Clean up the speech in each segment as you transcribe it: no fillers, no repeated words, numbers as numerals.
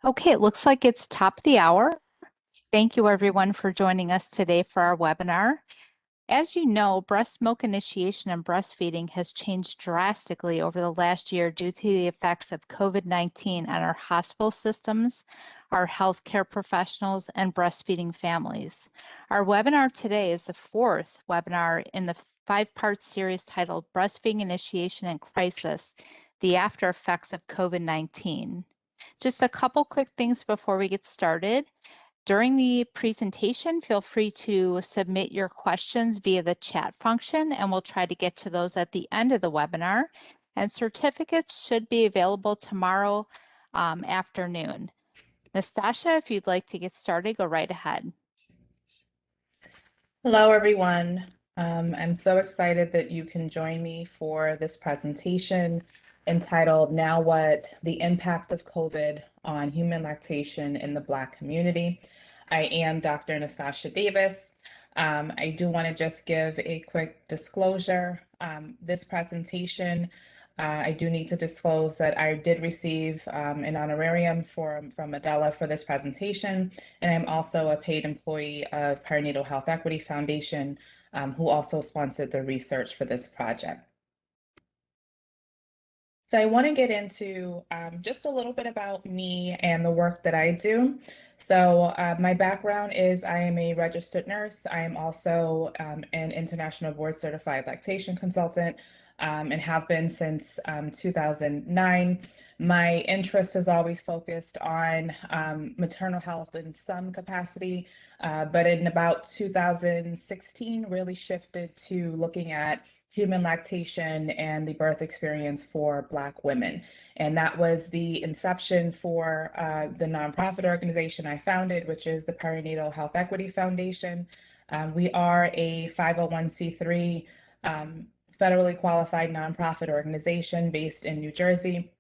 Okay, it looks like it's top of the hour. Thank you everyone for joining us today for our webinar. As you know, breast milk initiation and breastfeeding has changed drastically over the last year due to the effects of COVID-19 on our hospital systems, our healthcare professionals, and breastfeeding families. Our webinar today is the fourth webinar in the five-part series titled Breastfeeding Initiation and Crisis, the After Effects of COVID-19. Just a couple quick things before we get started. During the presentation, feel free to submit your questions via the chat function, and we'll try to get to those at the end of the webinar. And certificates should be available tomorrow afternoon. Nasstassia, if you'd like to get started, go right ahead. Hello, everyone. I'm so excited that you can join me for this presentation entitled Now What? The Impact of COVID on Human Lactation in the Black Community. I am Dr. Nasstassia Davis. I do want to just give a quick disclosure. This presentation, I do need to disclose that I did receive an honorarium from Adela for this presentation, and I'm also a paid employee of Perinatal Health Equity Foundation, who also sponsored the research for this project. So I want to get into just a little bit about me and the work that I do. So my background is I am a registered nurse. I am also an international board certified lactation consultant and have been since 2009. My interest is always focused on maternal health in some capacity, but in about 2016 really shifted to looking at human lactation and the birth experience for Black women. And that was the inception for the nonprofit organization I founded, which is the Perinatal Health Equity Foundation. We are a 501c3 federally qualified nonprofit organization based in New Jersey.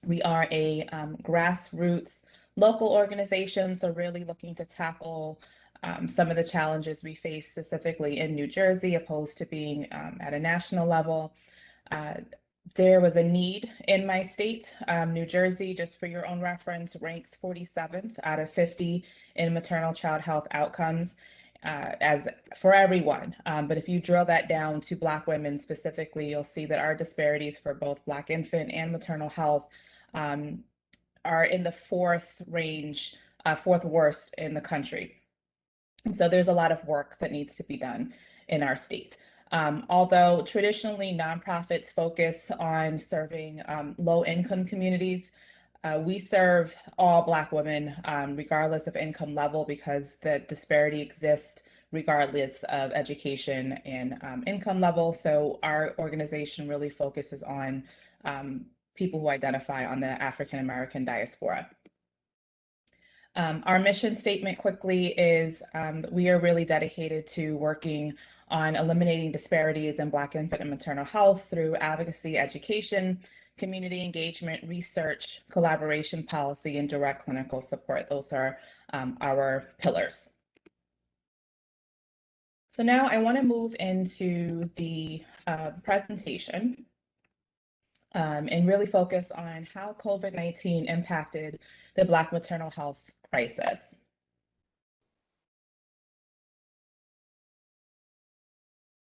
We are a grassroots local organization, so really looking to tackle some of the challenges we face specifically in New Jersey, opposed to being at a national level. There was a need in my state. New Jersey, just for your own reference, ranks 47th out of 50 in maternal child health outcomes as for everyone. But if you drill that down to Black women specifically, you'll see that our disparities for both Black infant and maternal health are in the fourth range, fourth worst in the country. And so there's a lot of work that needs to be done in our state. Although traditionally nonprofits focus on serving low-income communities, we serve all Black women regardless of income level because the disparity exists regardless of education and income level. So our organization really focuses on people who identify on the African American diaspora. Our mission statement quickly is we are really dedicated to working on eliminating disparities in Black infant and maternal health through advocacy, education, community engagement, research, collaboration, policy, and direct clinical support. Those are our pillars. So now I want to move into the presentation and really focus on how COVID-19 impacted the Black maternal health crisis.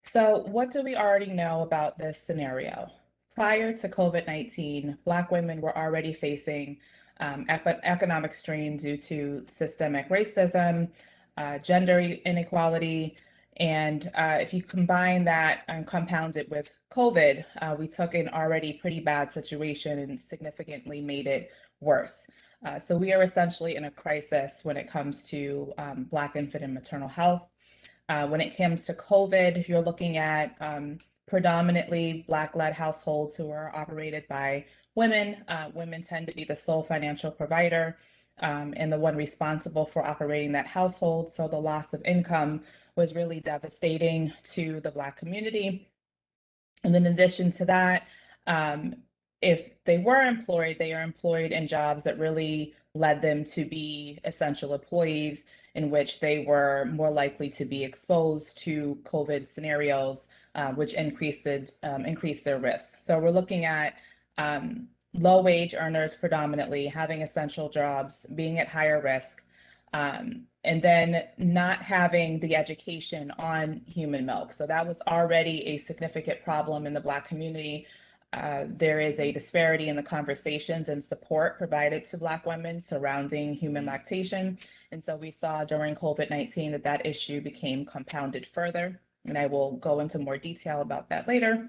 So what do we already know about this scenario? Prior to COVID-19, Black women were already facing economic strain due to systemic racism, gender inequality, and if you combine that and compound it with COVID, we took an already pretty bad situation and significantly made it worse. So we are essentially in a crisis when it comes to Black infant and maternal health. When it comes to COVID, you're looking at predominantly Black-led households who are operated by women. Women tend to be the sole financial provider and the one responsible for operating that household. So the loss of income was really devastating to the Black community. And then in addition to that, if they were employed, they are employed in jobs that really led them to be essential employees in which they were more likely to be exposed to COVID scenarios, which increased their risk. So we're looking at low-wage earners predominantly, having essential jobs, being at higher risk, and then not having the education on human milk. So that was already a significant problem in the Black community. There is a disparity in the conversations and support provided to Black women surrounding human lactation. And so we saw during COVID-19 that that issue became compounded further. And I will go into more detail about that later.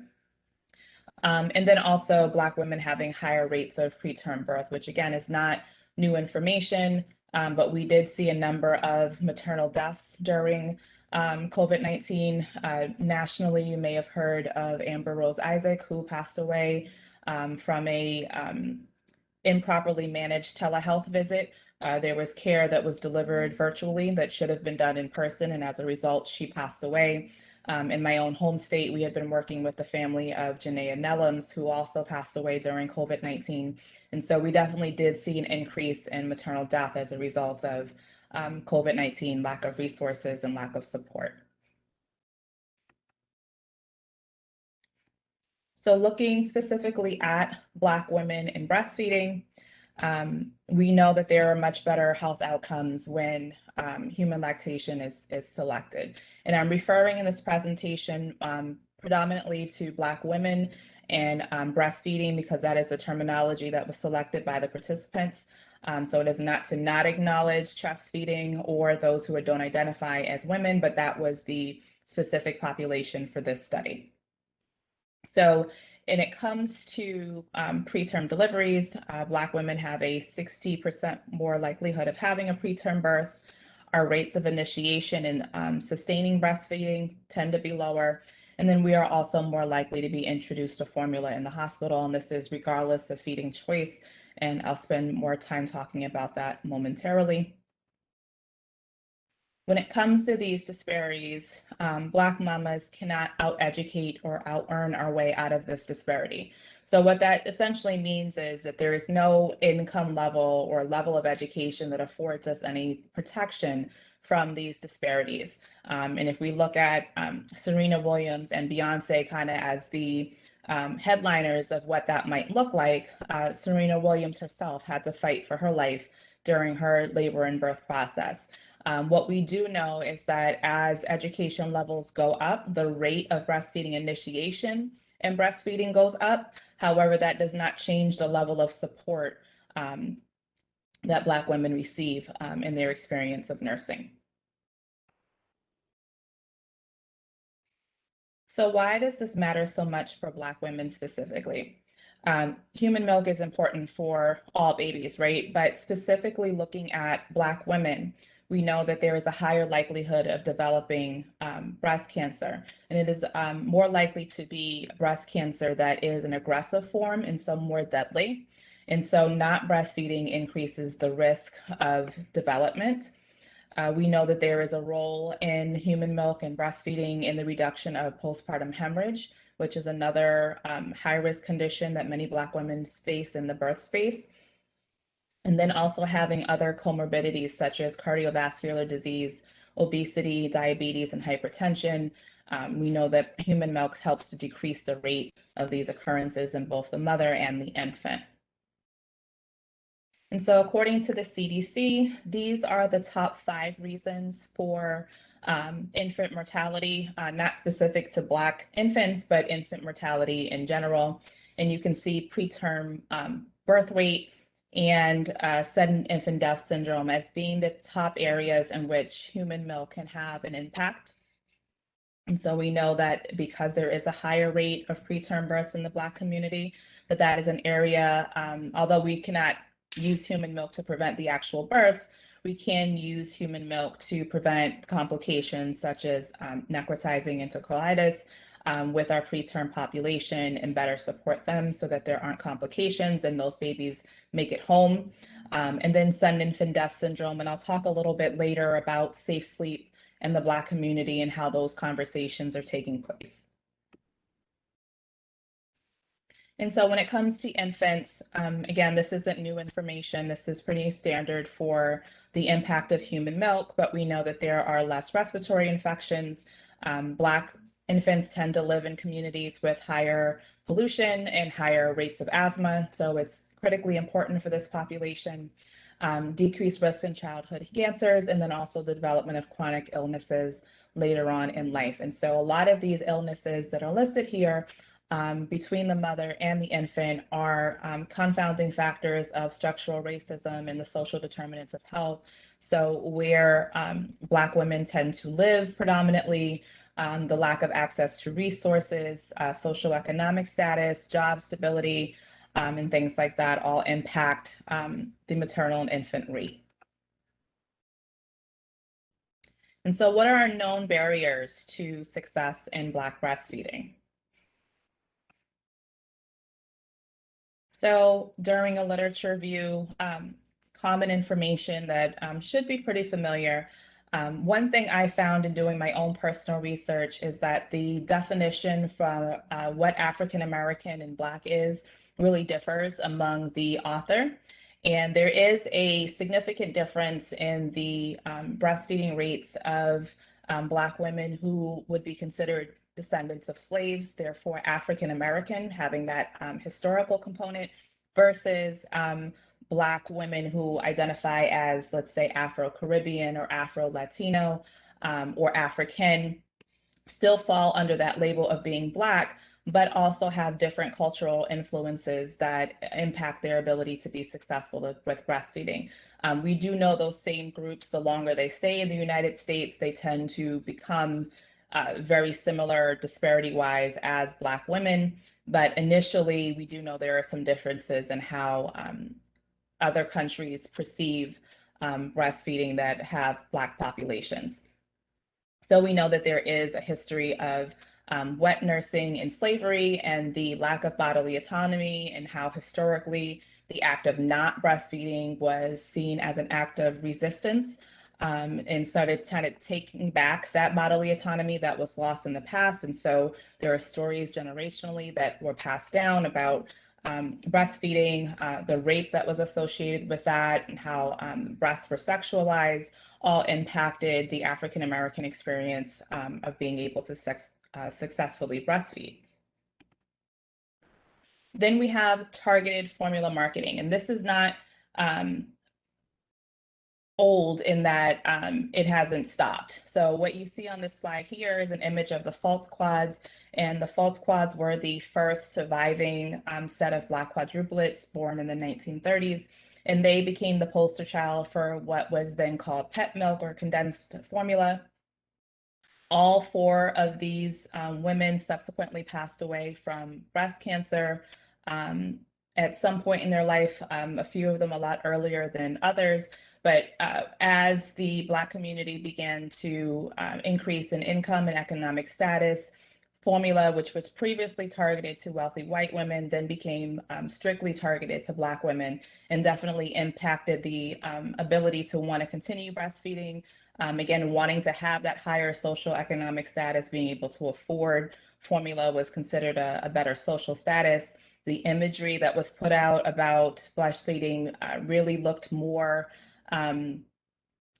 And then also Black women having higher rates of preterm birth, which again is not new information, but we did see a number of maternal deaths during COVID-19. Nationally, you may have heard of Amber Rose Isaac, who passed away from a improperly managed telehealth visit. There was care that was delivered virtually that should have been done in person, and as a result, she passed away. In my own home state, we had been working with the family of Janaea Nellums, who also passed away during COVID-19. And so we definitely did see an increase in maternal death as a result of COVID-19, lack of resources and lack of support. So looking specifically at Black women in breastfeeding, we know that there are much better health outcomes when human lactation is selected. And I'm referring in this presentation predominantly to Black women and breastfeeding because that is the terminology that was selected by the participants. So it is not to not acknowledge chest feeding or those who don't identify as women, but that was the specific population for this study. So when it comes to preterm deliveries, Black women have a 60% more likelihood of having a preterm birth. Our rates of initiation and sustaining breastfeeding tend to be lower. And then we are also more likely to be introduced to formula in the hospital, and this is regardless of feeding choice. And I'll spend more time talking about that momentarily. When it comes to these disparities, Black mamas cannot out-educate or out-earn our way out of this disparity. So what that essentially means is that there is no income level or level of education that affords us any protection from these disparities. And if we look at Serena Williams and Beyonce kind of as the headliners of what that might look like, Serena Williams herself had to fight for her life during her labor and birth process. What we do know is that as education levels go up, the rate of breastfeeding initiation and breastfeeding goes up. However, that does not change the level of support that Black women receive in their experience of nursing. So why does this matter so much for Black women specifically? Human milk is important for all babies, right? But specifically looking at Black women, we know that there is a higher likelihood of developing breast cancer, and it is more likely to be breast cancer that is an aggressive form and some more deadly. And so not breastfeeding increases the risk of development. We know that there is a role in human milk and breastfeeding in the reduction of postpartum hemorrhage, which is another high-risk condition that many Black women face in the birth space. And then also having other comorbidities such as cardiovascular disease, obesity, diabetes, and hypertension. We know that human milk helps to decrease the rate of these occurrences in both the mother and the infant. And so according to the CDC, these are the top 5 reasons for infant mortality, not specific to Black infants, but infant mortality in general. And you can see preterm birth weight and sudden infant death syndrome as being the top areas in which human milk can have an impact. And so we know that because there is a higher rate of preterm births in the Black community, that is an area, although we cannot use human milk to prevent the actual births, we can use human milk to prevent complications such as necrotizing enterocolitis with our preterm population and better support them so that there aren't complications and those babies make it home. And then sudden infant death syndrome, and I'll talk a little bit later about safe sleep in the Black community and how those conversations are taking place. And so when it comes to infants, again, this isn't new information. This is pretty standard for the impact of human milk, but we know that there are less respiratory infections. Black infants tend to live in communities with higher pollution and higher rates of asthma, so it's critically important for this population. Decreased risk in childhood cancers, and then also the development of chronic illnesses later on in life. And so a lot of these illnesses that are listed here between the mother and the infant are confounding factors of structural racism and the social determinants of health. So where Black women tend to live predominantly, the lack of access to resources, socioeconomic status, job stability, and things like that all impact the maternal and infant rate. And so what are our known barriers to success in Black breastfeeding? So during a literature review, common information that should be pretty familiar. One thing I found in doing my own personal research is that the definition from what African American and Black is really differs among the author. And there is a significant difference in the breastfeeding rates of Black women who would be considered descendants of slaves, therefore African American, having that historical component, versus Black women who identify as, let's say, Afro-Caribbean or Afro-Latino or African, still fall under that label of being Black, but also have different cultural influences that impact their ability to be successful with breastfeeding. We do know those same groups, the longer they stay in the United States, they tend to become very similar disparity-wise as Black women. But initially, we do know there are some differences in how other countries perceive breastfeeding that have Black populations. So we know that there is a history of wet nursing in slavery and the lack of bodily autonomy, and how historically the act of not breastfeeding was seen as an act of resistance, and started kind of taking back that bodily autonomy that was lost in the past. And so there are stories generationally that were passed down about breastfeeding, the rape that was associated with that, and how breasts were sexualized, all impacted the African American experience of being able to successfully breastfeed. Then we have targeted formula marketing, and this is not old in that it hasn't stopped. So what you see on this slide here is an image of the false quads, and the false quads were the first surviving set of Black quadruplets born in the 1930s, and they became the poster child for what was then called pet milk or condensed formula. All four of these women subsequently passed away from breast cancer at some point in their life, a few of them a lot earlier than others. But as the Black community began to increase in income and economic status, formula, which was previously targeted to wealthy white women, then became strictly targeted to Black women, and definitely impacted the ability to want to continue breastfeeding. Again, wanting to have that higher social economic status, being able to afford formula was considered a better social status. The imagery that was put out about breastfeeding really looked more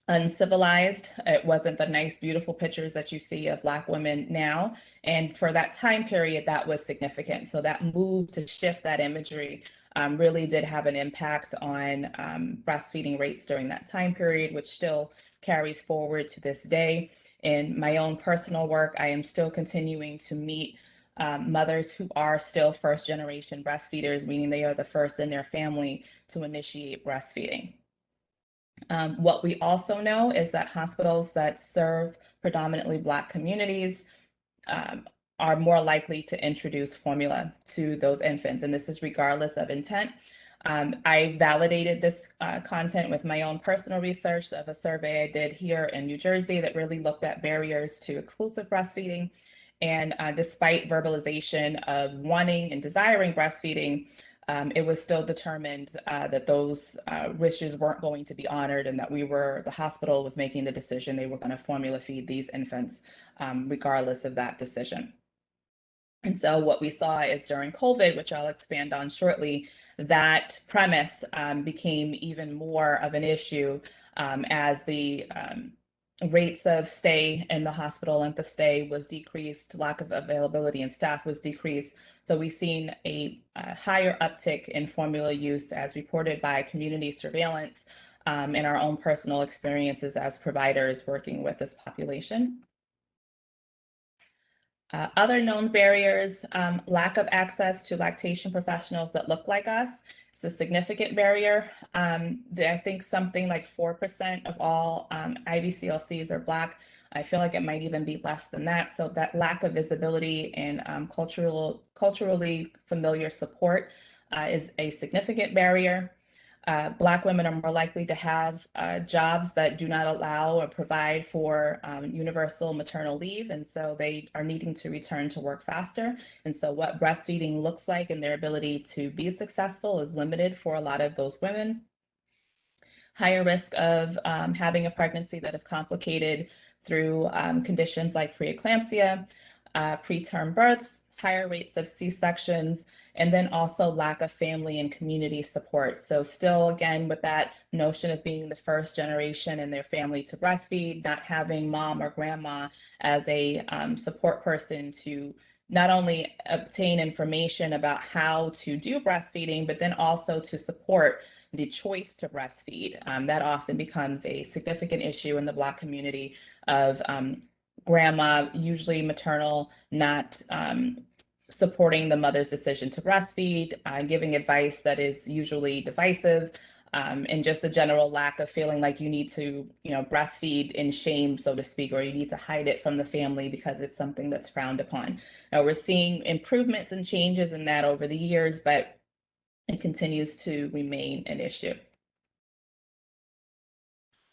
uncivilized. It wasn't the nice, beautiful pictures that you see of Black women now. And for that time period, that was significant. So that move to shift that imagery really did have an impact on breastfeeding rates during that time period, which still carries forward to this day. In my own personal work, I am still continuing to meet mothers who are still first generation breastfeeders, meaning they are the first in their family to initiate breastfeeding. What we also know is that hospitals that serve predominantly Black communities are more likely to introduce formula to those infants, and this is regardless of intent. I validated this content with my own personal research of a survey I did here in New Jersey that really looked at barriers to exclusive breastfeeding. And despite verbalization of wanting and desiring breastfeeding, it was still determined that those wishes weren't going to be honored, and that the hospital was making the decision they were going to formula feed these infants regardless of that decision. And so what we saw is during COVID, which I'll expand on shortly, that premise became even more of an issue as the rates of stay in the hospital, length of stay was decreased, lack of availability in staff was decreased. So we've seen a higher uptick in formula use as reported by community surveillance and our own personal experiences as providers working with this population. Other known barriers, lack of access to lactation professionals that look like us. It's a significant barrier. I think something like 4% of all IBCLCs are Black. I feel like it might even be less than that. So that lack of visibility and culturally familiar support is a significant barrier. Black women are more likely to have jobs that do not allow or provide for universal maternal leave, and so they are needing to return to work faster. And so what breastfeeding looks like and their ability to be successful is limited for a lot of those women. Higher risk of having a pregnancy that is complicated through conditions like preeclampsia, preterm births, higher rates of C-sections, and then also lack of family and community support. So still, again, with that notion of being the first generation in their family to breastfeed, not having mom or grandma as a support person to not only obtain information about how to do breastfeeding, but then also to support the choice to breastfeed. That often becomes a significant issue in the Black community of grandma, usually maternal, not supporting the mother's decision to breastfeed, giving advice that is usually divisive, and just a general lack of feeling like you need to, breastfeed in shame, so to speak, or you need to hide it from the family because it's something that's frowned upon. Now, we're seeing improvements and changes in that over the years, but it continues to remain an issue.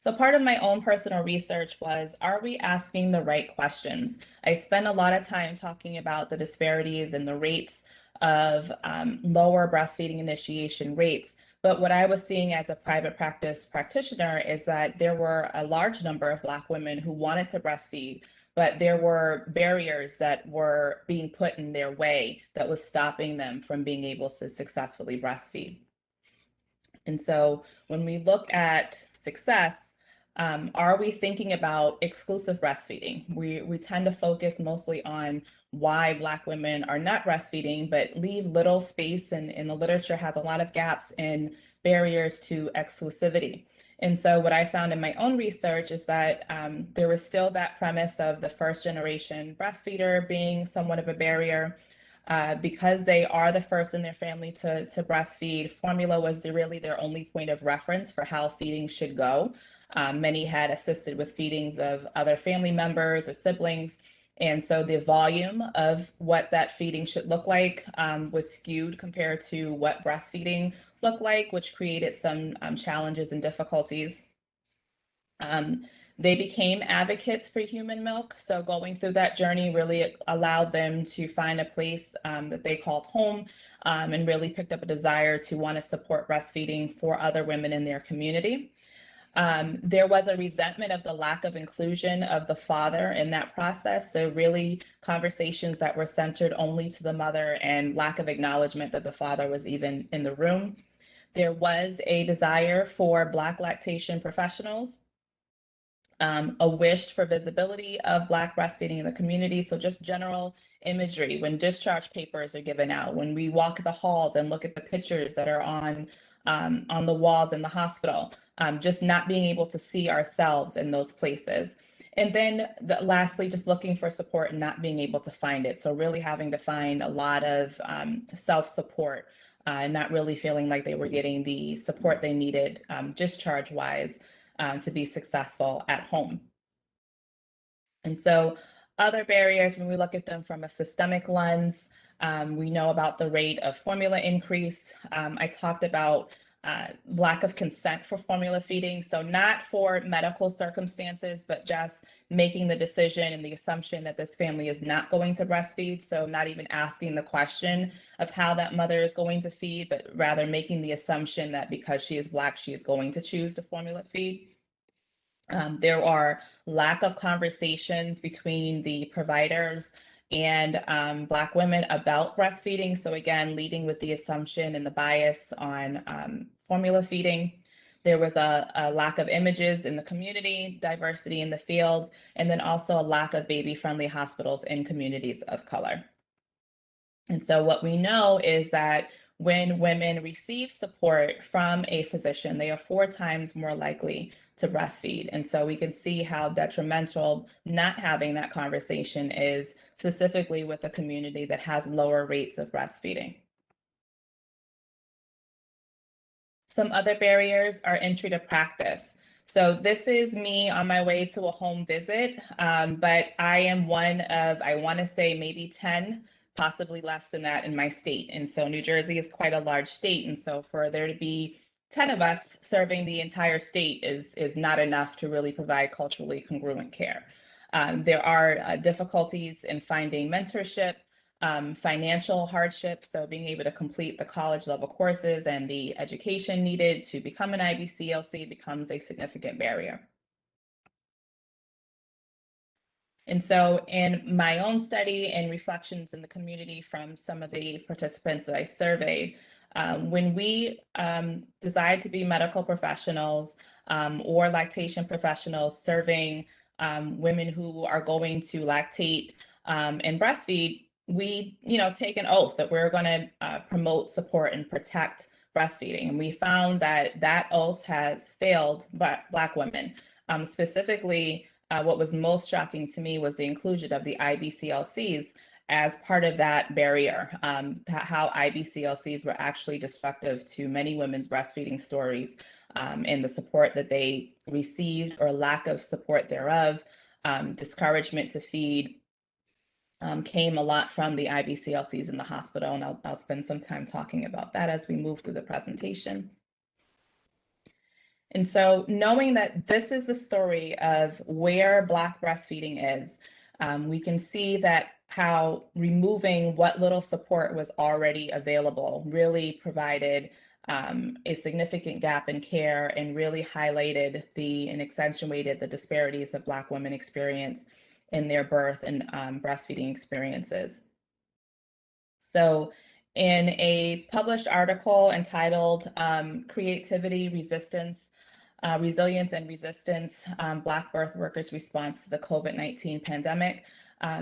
So part of my own personal research was, are we asking the right questions? I spent a lot of time talking about the disparities and the rates of lower breastfeeding initiation rates. But what I was seeing as a private practice practitioner is that there were a large number of Black women who wanted to breastfeed, but there were barriers that were being put in their way that was stopping them from being able to successfully breastfeed. And so when we look at success, are we thinking about exclusive breastfeeding? We tend to focus mostly on why Black women are not breastfeeding, but leave little space, and the literature has a lot of gaps in barriers to exclusivity. And so what I found in my own research is that there was still that premise of the first generation breastfeeder being somewhat of a barrier. Because they are the first in their family to breastfeed, formula was really their only point of reference for how feeding should go. Many had assisted with feedings of other family members or siblings. And so the volume of what that feeding should look like was skewed compared to what breastfeeding looked like, which created some challenges and difficulties. They became advocates for human milk. So going through that journey really allowed them to find a place that they called home, and really picked up a desire to want to support breastfeeding for other women in their community. There was a resentment of the lack of inclusion of the father in that process. So really conversations that were centered only to the mother and lack of acknowledgement that the father was even in the room. There was a desire for Black lactation professionals, a wish for visibility of Black breastfeeding in the community. So just general imagery when discharge papers are given out, when we walk the halls and look at the pictures that are on the walls in the hospital, just not being able to see ourselves in those places. And then lastly, just looking for support and not being able to find it. So really having to find a lot of self-support and not really feeling like they were getting the support they needed discharge-wise to be successful at home. And so other barriers, when we look at them from a systemic lens, we know about the rate of formula increase. I talked about lack of consent for formula feeding. So not for medical circumstances, but just making the decision and the assumption that this family is not going to breastfeed. So not even asking the question of how that mother is going to feed, but rather making the assumption that because she is Black, she is going to choose to formula feed. There are lack of conversations between the providers and Black women about breastfeeding. So again, leading with the assumption and the bias on formula feeding. There was a lack of images in the community, diversity in the field, and then also a lack of baby-friendly hospitals in communities of color. And so what we know is that when women receive support from a physician, they are 4 times more likely to breastfeed. And so we can see how detrimental not having that conversation is, specifically with a community that has lower rates of breastfeeding. Some other barriers are entry to practice. So this is me on my way to a home visit, but I am one of, I want to say maybe 10, possibly less than that in my state. And so New Jersey is quite a large state. And so for there to be 10 of us serving the entire state is not enough to really provide culturally congruent care. There are difficulties in finding mentorship, financial hardship, so being able to complete the college level courses and the education needed to become an IBCLC becomes a significant barrier. And so in my own study and reflections in the community from some of the participants that I surveyed, when we decide to be medical professionals or lactation professionals serving women who are going to lactate and breastfeed, we take an oath that we're going to promote, support, and protect breastfeeding. And we found that that oath has failed Black women. Specifically, what was most shocking to me was the inclusion of the IBCLCs as part of that barrier, how IBCLCs were actually destructive to many women's breastfeeding stories and the support that they received or lack of support thereof, discouragement to feed, came a lot from the IBCLCs in the hospital, and I'll spend some time talking about that as we move through the presentation. And so knowing that this is the story of where Black breastfeeding is, we can see that how removing what little support was already available really provided a significant gap in care and really highlighted and accentuated the disparities that Black women experience in their birth and breastfeeding experiences. So in a published article entitled Creativity, Resilience and Resistance, Black Birth Workers' Response to the COVID-19 Pandemic,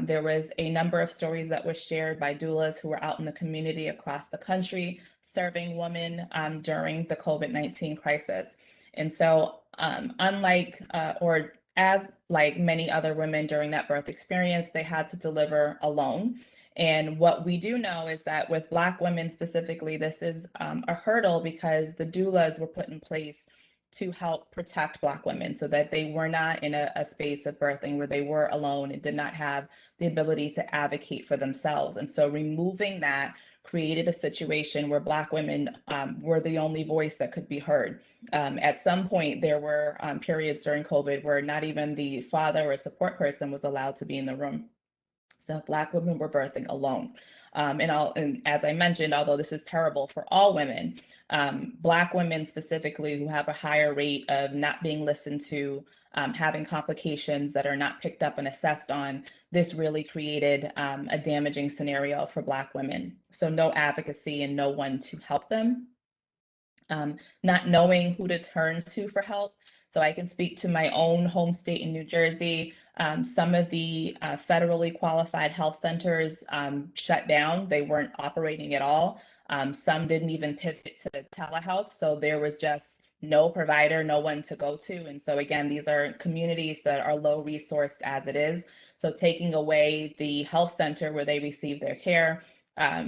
there was a number of stories that were shared by doulas who were out in the community across the country serving women during the COVID-19 crisis. And so unlike or as like many other women during that birth experience, they had to deliver alone. And what we do know is that with Black women specifically, this is a hurdle because the doulas were put in place to help protect Black women so that they were not in a space of birthing where they were alone and did not have the ability to advocate for themselves. And so removing that created a situation where Black women were the only voice that could be heard. At some point, there were periods during COVID where not even the father or support person was allowed to be in the room. So Black women were birthing alone. And as I mentioned, although this is terrible for all women, Black women specifically who have a higher rate of not being listened to, having complications that are not picked up and assessed on, this really created a damaging scenario for Black women. So no advocacy and no one to help them. Not knowing who to turn to for help. So I can speak to my own home state in New Jersey. Some of the federally qualified health centers shut down. They weren't operating at all. Some didn't even pivot to telehealth. So there was just no provider, no one to go to. And so again, these are communities that are low resourced as it is. So taking away the health center where they receive their care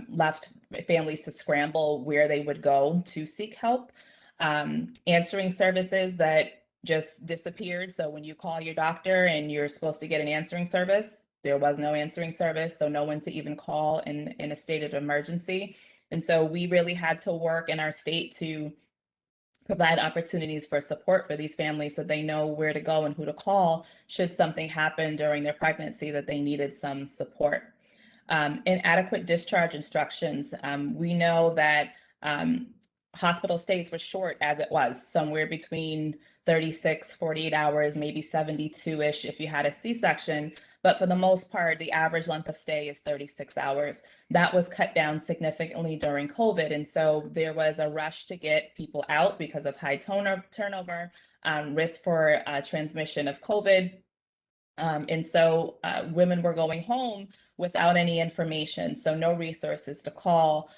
left families to scramble where they would go to seek help. Answering services that just disappeared. So when you call your doctor and you're supposed to get an answering service, there was no answering service, so no one to even call in a state of emergency. And so we really had to work in our state to provide opportunities for support for these families so they know where to go and who to call should something happen during their pregnancy that they needed some support. Inadequate discharge instructions. We know that hospital stays were short as it was, somewhere between 36, 48 hours, maybe 72-ish if you had a C-section. But for the most part, the average length of stay is 36 hours. That was cut down significantly during COVID. And so there was a rush to get people out because of high turnover, risk for transmission of COVID. And so women were going home without any information, so no resources to call.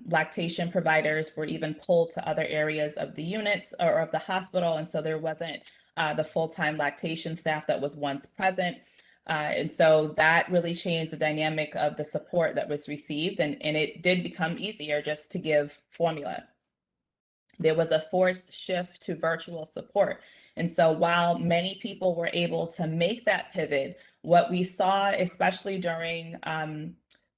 Lactation providers were even pulled to other areas of the units or of the hospital, and so there wasn't the full-time lactation staff that was once present. And so that really changed the dynamic of the support that was received, and it did become easier just to give formula. There was a forced shift to virtual support. And so while many people were able to make that pivot, what we saw, especially during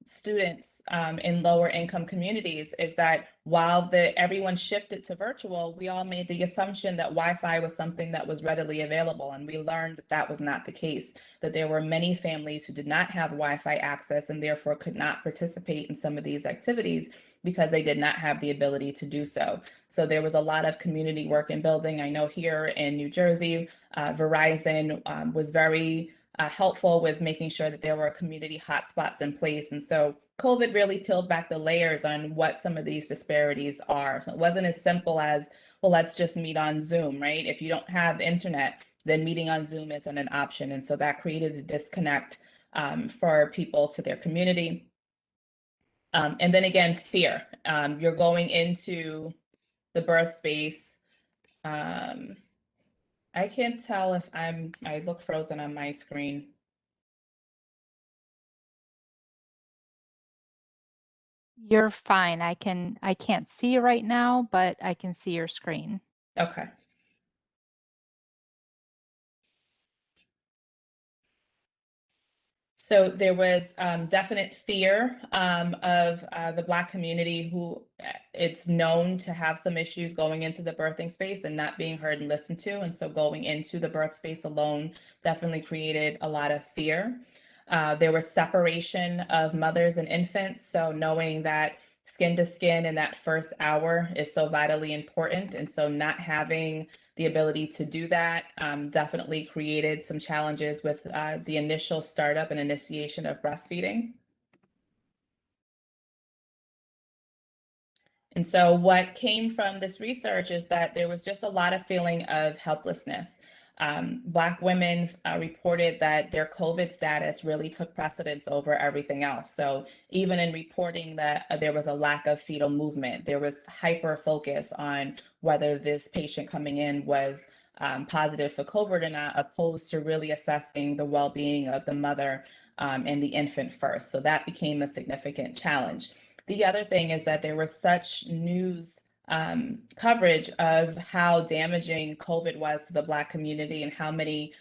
students in lower income communities, is that while everyone shifted to virtual, we all made the assumption that Wi-Fi was something that was readily available. And we learned that that was not the case, that there were many families who did not have Wi-Fi access and therefore could not participate in some of these activities because they did not have the ability to do so. So there was a lot of community work and building. I know here in New Jersey, Verizon was very helpful with making sure that there were community hotspots in place. And so COVID really peeled back the layers on what some of these disparities are. So it wasn't as simple as, well, let's just meet on Zoom, right? If you don't have internet, then meeting on Zoom isn't an option. And so that created a disconnect for people to their community. And then again, fear. You're going into the birth space. I can't tell if I look frozen on my screen. You're fine. I can't see you right now, but I can see your screen. Okay. So there was definite fear of the Black community, who it's known to have some issues going into the birthing space and not being heard and listened to. And so going into the birth space alone definitely created a lot of fear. There was separation of mothers and infants. So knowing that skin to skin in that first hour is so vitally important. And so not having the ability to do that definitely created some challenges with the initial startup and initiation of breastfeeding. And so what came from this research is that there was just a lot of feeling of helplessness. Black women reported that their COVID status really took precedence over everything else. So even in reporting that there was a lack of fetal movement, there was hyper focus on whether this patient coming in was positive for COVID or not, opposed to really assessing the well-being of the mother and the infant first. So that became a significant challenge. The other thing is that there was such news coverage of how damaging COVID was to the Black community and how many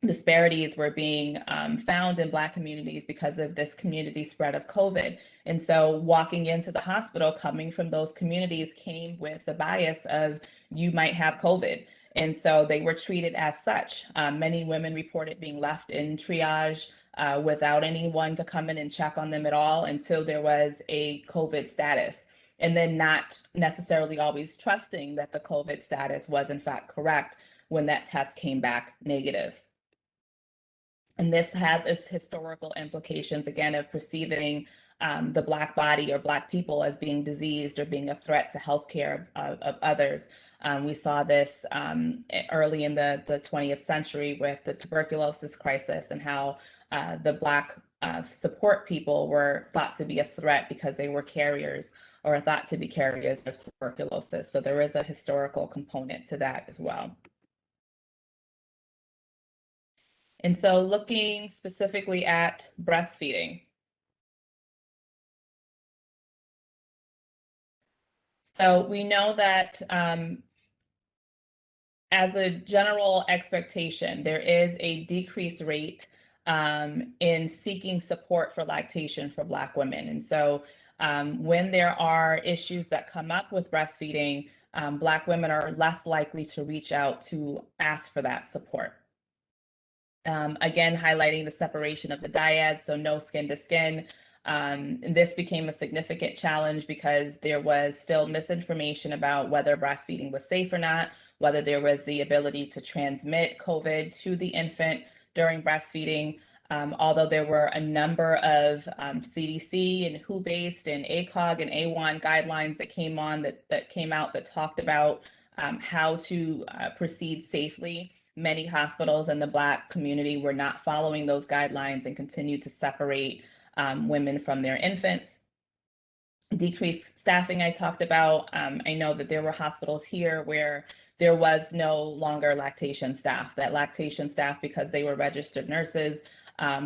disparities were being found in Black communities because of this community spread of COVID. And so walking into the hospital, coming from those communities, came with the bias of you might have COVID. And so they were treated as such. Many women reported being left in triage without anyone to come in and check on them at all until there was a COVID status. And then not necessarily always trusting that the COVID status was in fact correct when that test came back negative. And this has its historical implications, again, of perceiving the Black body or Black people as being diseased or being a threat to healthcare of others. We saw this early in the 20th century with the tuberculosis crisis and how the Black support people were thought to be a threat because they were carriers or thought to be carriers of tuberculosis. So there is a historical component to that as well. And so looking specifically at breastfeeding. So we know that as a general expectation, there is a decreased rate in seeking support for lactation for Black women. And so when there are issues that come up with breastfeeding, Black women are less likely to reach out to ask for that support. Again, highlighting the separation of the dyad, so no skin to skin. This became a significant challenge because there was still misinformation about whether breastfeeding was safe or not, whether there was the ability to transmit COVID to the infant during breastfeeding. Although there were a number of CDC and WHO-based and ACOG and A1 guidelines that came out that talked about how to proceed safely, many hospitals in the Black community were not following those guidelines and continued to separate women from their infants. Decreased staffing I talked about. I know that there were hospitals here where there was no longer lactation staff. That lactation staff, because they were registered nurses,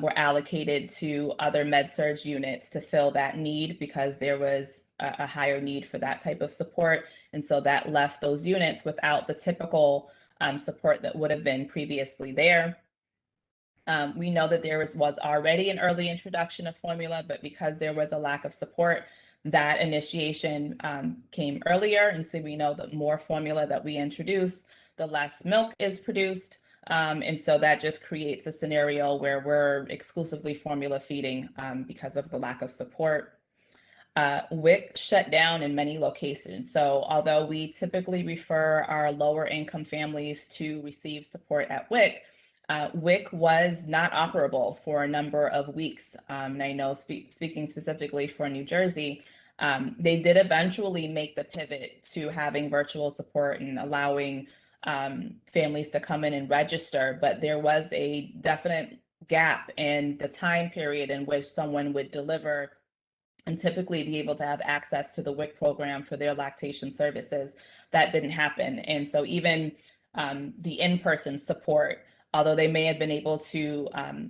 were allocated to other med-surg units to fill that need because there was a higher need for that type of support. And so that left those units without the typical support that would have been previously there. We know that there was already an early introduction of formula, but because there was a lack of support, that initiation came earlier. And so we know that more formula that we introduce, the less milk is produced. And so that just creates a scenario where we're exclusively formula feeding because of the lack of support. WIC shut down in many locations. So although we typically refer our lower income families to receive support at WIC, WIC was not operable for a number of weeks. And I know speaking specifically for New Jersey, they did eventually make the pivot to having virtual support and allowing families to come in and register, but there was a definite gap in the time period in which someone would deliver and typically be able to have access to the WIC program for their lactation services. That didn't happen. And so even the in-person support, although they may have been able to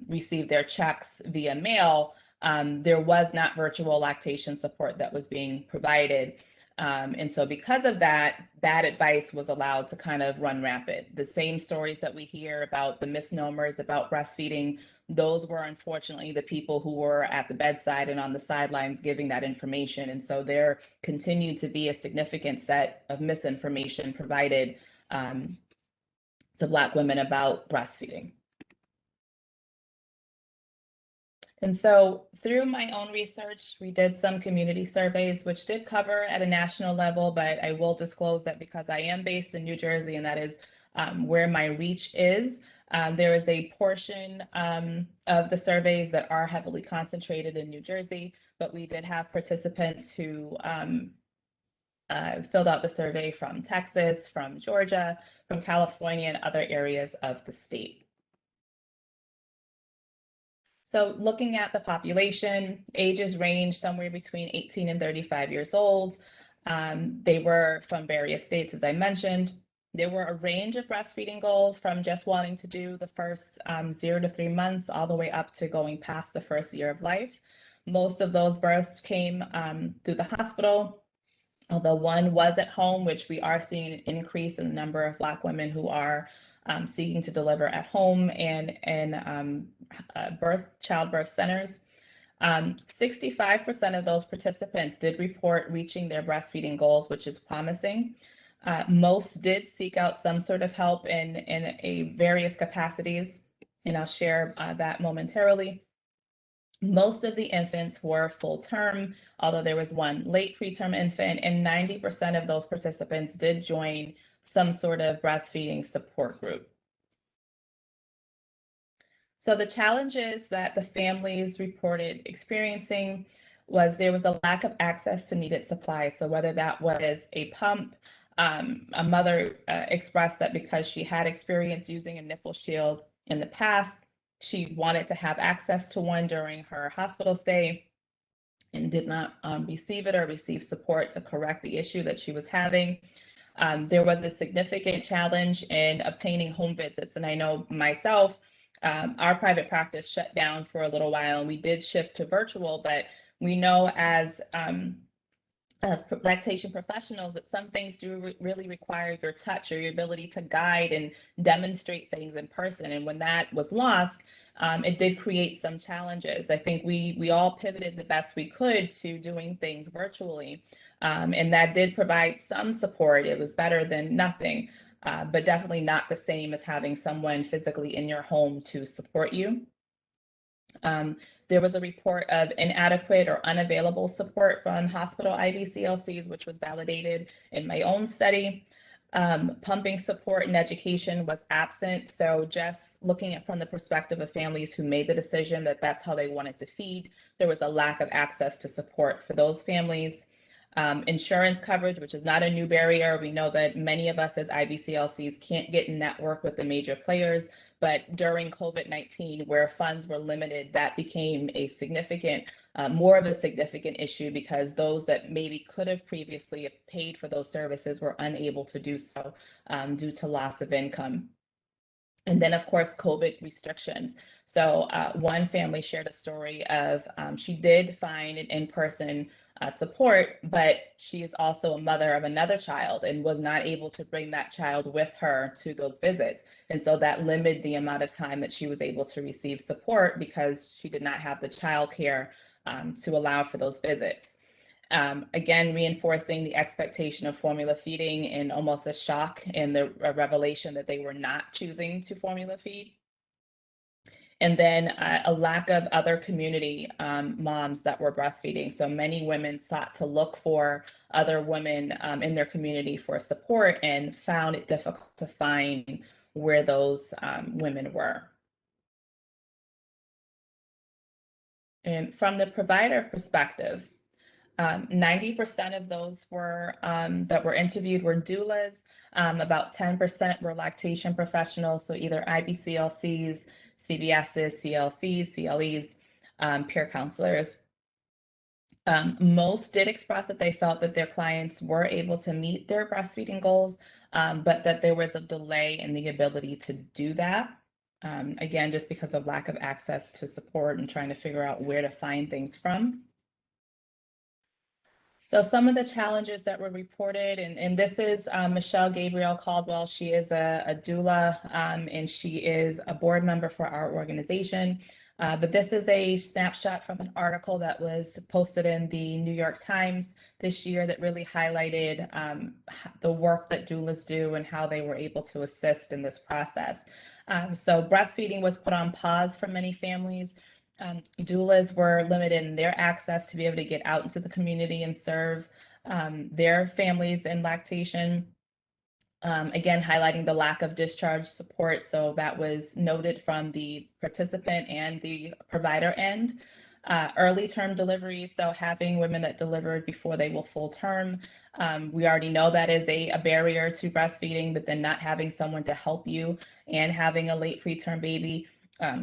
receive their checks via mail, there was not virtual lactation support that was being provided. And so because of that, bad advice was allowed to kind of run rapid. The same stories that we hear about the misnomers about breastfeeding, those were unfortunately the people who were at the bedside and on the sidelines giving that information. And so there continued to be a significant set of misinformation provided to Black women about breastfeeding. And so through my own research, we did some community surveys, which did cover at a national level, but I will disclose that because I am based in New Jersey and that is where my reach is, there is a portion of the surveys that are heavily concentrated in New Jersey, but we did have participants who filled out the survey from Texas, from Georgia, from California, and other areas of the state. So looking at the population, ages range somewhere between 18 and 35 years old. They were from various states, as I mentioned. There were a range of breastfeeding goals from just wanting to do the first 0 to 3 months all the way up to going past the first year of life. Most of those births came through the hospital, although one was at home, which we are seeing an increase in the number of Black women who are seeking to deliver at home and childbirth centers. 65% of those participants did report reaching their breastfeeding goals, which is promising. Most did seek out some sort of help in a various capacities, and I'll share that momentarily. Most of the infants were full term, although there was one late preterm infant, and 90% of those participants did join some sort of breastfeeding support group. So the challenges that the families reported experiencing was there was a lack of access to needed supplies. So whether that was a pump, a mother expressed that because she had experience using a nipple shield in the past, she wanted to have access to one during her hospital stay and did not receive it or receive support to correct the issue that she was having. There was a significant challenge in obtaining home visits. And I know myself, our private practice shut down for a little while and we did shift to virtual, but we know as lactation professionals that some things do really require your touch or your ability to guide and demonstrate things in person. And when that was lost, it did create some challenges. I think we all pivoted the best we could to doing things virtually. And that did provide some support. It was better than nothing, but definitely not the same as having someone physically in your home to support you. There was a report of inadequate or unavailable support from hospital IBCLCs, which was validated in my own study. Pumping support and education was absent. So just looking at from the perspective of families who made the decision that that's how they wanted to feed, there was a lack of access to support for those families. Insurance coverage, which is not a new barrier. We know that many of us as IBCLCs can't get in network with the major players, but during COVID-19, where funds were limited, that became a significant, more of a significant issue because those that maybe could have previously paid for those services were unable to do so due to loss of income. And then, of course, COVID restrictions. So one family shared a story of she did find an in-person support, but she is also a mother of another child and was not able to bring that child with her to those visits. And so that limited the amount of time that she was able to receive support because she did not have the childcare to allow for those visits. Again, reinforcing the expectation of formula feeding and almost a shock in the revelation that they were not choosing to formula feed. And then a lack of other community moms that were breastfeeding. So many women sought to look for other women in their community for support and found it difficult to find where those women were. And from the provider perspective, 90% of those were that were interviewed were doulas. About 10% were lactation professionals, so either IBCLCs, CBSs, CLCs, CLEs, peer counselors. Most did express that they felt that their clients were able to meet their breastfeeding goals, but that there was a delay in the ability to do that. Again, just because of lack of access to support and trying to figure out where to find things from. So some of the challenges that were reported, and this is Michelle Gabriel Caldwell. She is a doula, and she is a board member for our organization. But this is a snapshot from an article that was posted in the New York Times this year that really highlighted the work that doulas do and how they were able to assist in this process. So breastfeeding was put on pause for many families. Doulas were limited in their access to be able to get out into the community and serve their families in lactation. Again, highlighting the lack of discharge support. So that was noted from the participant and the provider end. Early term deliveries, so having women that delivered before they were full term. We already know that is a barrier to breastfeeding, but then not having someone to help you and having a late preterm baby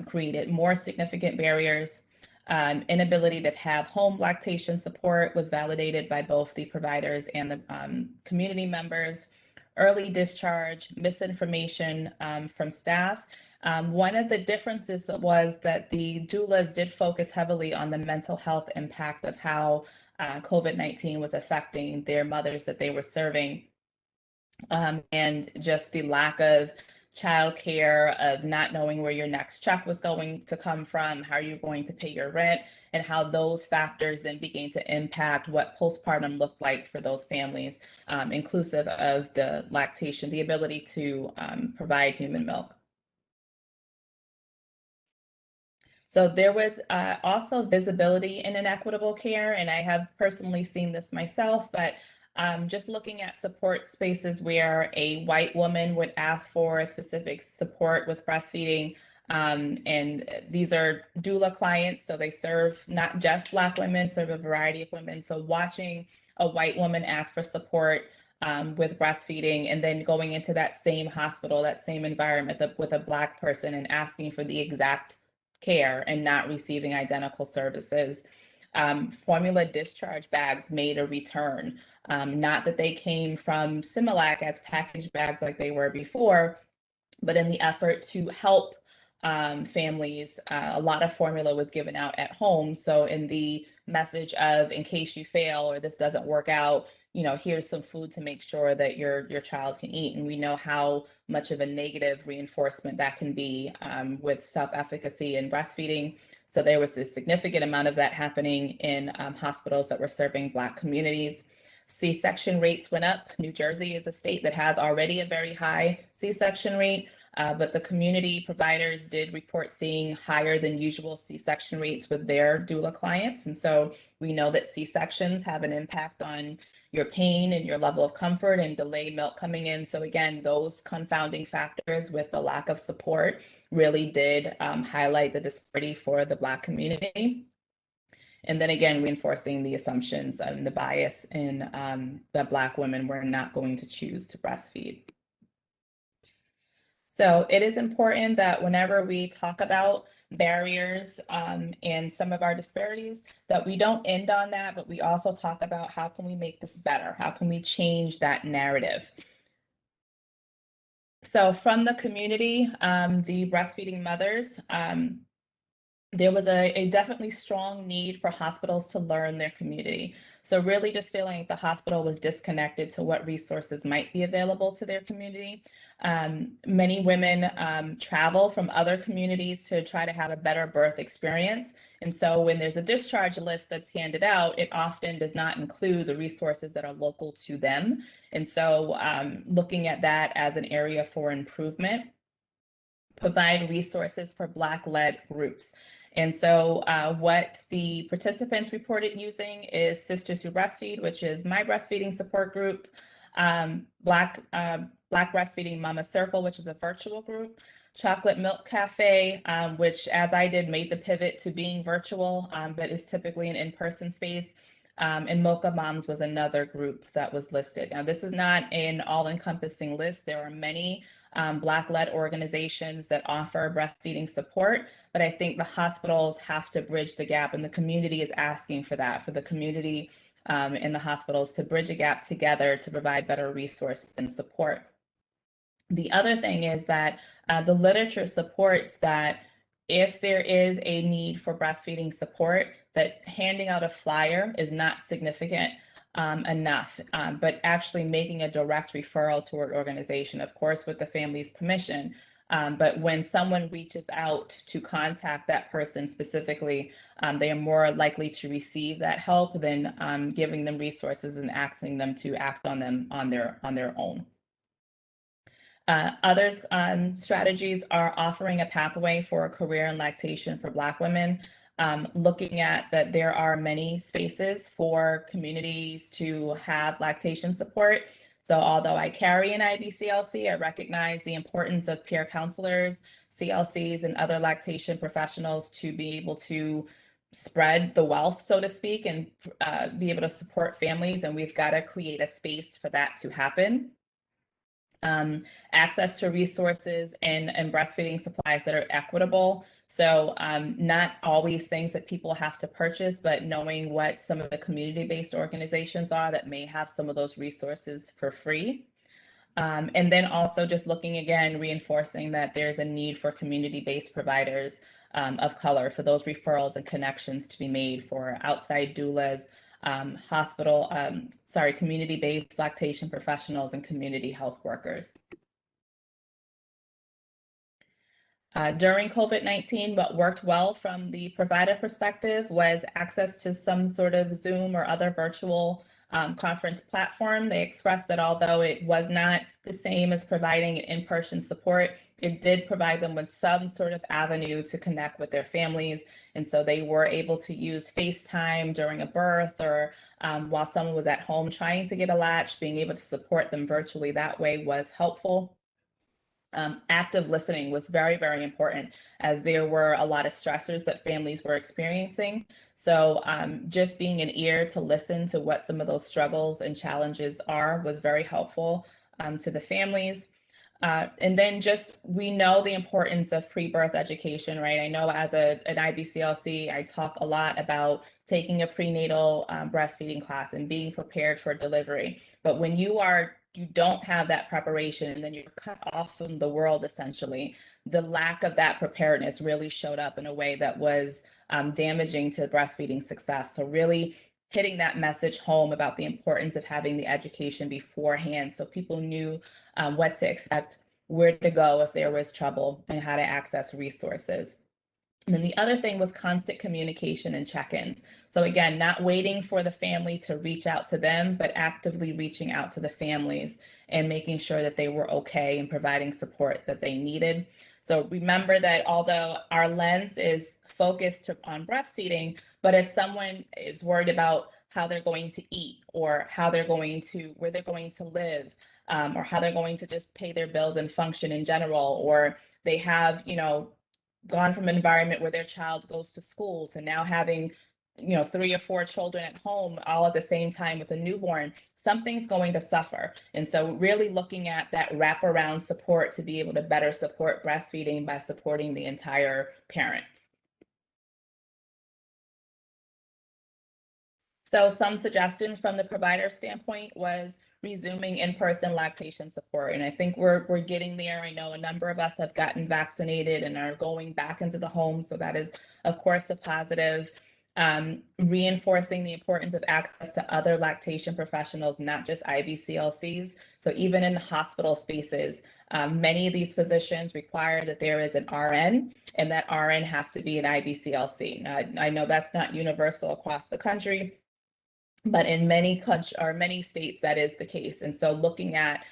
created more significant barriers. Inability to have home lactation support was validated by both the providers and the community members. Early discharge, misinformation from staff. One of the differences was that the doulas did focus heavily on the mental health impact of how COVID-19 was affecting their mothers that they were serving, and just the lack of childcare, of not knowing where your next check was going to come from, how you're going to pay your rent, and how those factors then began to impact what postpartum looked like for those families, inclusive of the lactation, the ability to provide human milk. So there was also visibility in inequitable care, and I have personally seen this myself, but just looking at support spaces where a white woman would ask for a specific support with breastfeeding, and these are doula clients, so they serve not just Black women, serve a variety of women. So watching a white woman ask for support with breastfeeding, and then going into that same hospital, that same environment with a Black person and asking for the exact care and not receiving identical services. Formula discharge bags made a return. Not that they came from Similac as packaged bags like they were before, but in the effort to help families, a lot of formula was given out at home. So in the message of, in case you fail or this doesn't work out, you know, here's some food to make sure that your child can eat. And we know how much of a negative reinforcement that can be with self-efficacy in breastfeeding. So there was a significant amount of that happening in hospitals that were serving Black communities. C-section rates went up. New Jersey is a state that has already a very high C-section rate, but the community providers did report seeing higher than usual C-section rates with their doula clients. And so we know that C-sections have an impact on your pain and your level of comfort and delayed milk coming in. So again, those confounding factors with the lack of support really did highlight the disparity for the Black community. And then again, reinforcing the assumptions and the bias in that Black women were not going to choose to breastfeed. So it is important that whenever we talk about barriers and some of our disparities, that we don't end on that, but we also talk about how can we make this better? How can we change that narrative? So from the community, the breastfeeding mothers, there was a definitely strong need for hospitals to learn their community. So really just feeling like the hospital was disconnected to what resources might be available to their community. Many women travel from other communities to try to have a better birth experience. And so when there's a discharge list that's handed out, it often does not include the resources that are local to them. And so looking at that as an area for improvement, provide resources for Black-led groups. And so what the participants reported using is Sisters Who Breastfeed, which is my breastfeeding support group, Black Breastfeeding Mama Circle, which is a virtual group, Chocolate Milk Cafe, which as I did made the pivot to being virtual, but is typically an in-person space. And Mocha Moms was another group that was listed. Now, this is not an all-encompassing list. There are many Black-led organizations that offer breastfeeding support, but I think the hospitals have to bridge the gap, and the community is asking for that, for the community and the hospitals to bridge a gap together to provide better resources and support. The other thing is that the literature supports that if there is a need for breastfeeding support, that handing out a flyer is not significant enough, but actually making a direct referral to an organization, of course, with the family's permission. But when someone reaches out to contact that person specifically, they are more likely to receive that help than giving them resources and asking them to act on them on their own. Other strategies are offering a pathway for a career in lactation for Black women, looking at that there are many spaces for communities to have lactation support. So although I carry an IBCLC, I recognize the importance of peer counselors, CLCs, and other lactation professionals to be able to spread the wealth, so to speak, and be able to support families. And we've got to create a space for that to happen. Access to resources and breastfeeding supplies that are equitable. So not always things that people have to purchase, but knowing what some of the community-based organizations are that may have some of those resources for free. And then also just looking again, reinforcing that there's a need for community-based providers of color for those referrals and connections to be made for outside doulas, community-based lactation professionals and community health workers. During COVID-19, what worked well from the provider perspective was access to some sort of Zoom or other virtual conference platform. They expressed that although it was not the same as providing in-person support, it did provide them with some sort of avenue to connect with their families. And so they were able to use FaceTime during a birth or while someone was at home trying to get a latch, being able to support them virtually that way was helpful. Active listening was very, very important as there were a lot of stressors that families were experiencing. So just being an ear to listen to what some of those struggles and challenges are was very helpful to the families. And then just, we know the importance of pre-birth education, right? I know as an IBCLC, I talk a lot about taking a prenatal breastfeeding class and being prepared for delivery. But when you don't have that preparation and then you're cut off from the world, essentially, the lack of that preparedness really showed up in a way that was damaging to breastfeeding success. So really hitting that message home about the importance of having the education beforehand so people knew what to expect, where to go if there was trouble, and how to access resources. And then the other thing was constant communication and check-ins. So again, not waiting for the family to reach out to them, but actively reaching out to the families and making sure that they were okay and providing support that they needed. So remember that although our lens is focused on breastfeeding, but if someone is worried about how they're going to eat or how they're going to, where they're going to live, or how they're going to just pay their bills and function in general, or they have, gone from an environment where their child goes to school to now having 3 or 4 children at home all at the same time with a newborn, something's going to suffer. And so really looking at that wraparound support to be able to better support breastfeeding by supporting the entire parent. So some suggestions from the provider standpoint was resuming in-person lactation support. And I think we're getting there. I know a number of us have gotten vaccinated and are going back into the home. So that is, of course, a positive. Reinforcing the importance of access to other lactation professionals, not just IBCLCs. So even in hospital spaces, many of these positions require that there is an RN, and that RN has to be an IBCLC. I know that's not universal across the country, but in many states that is the case. And so looking at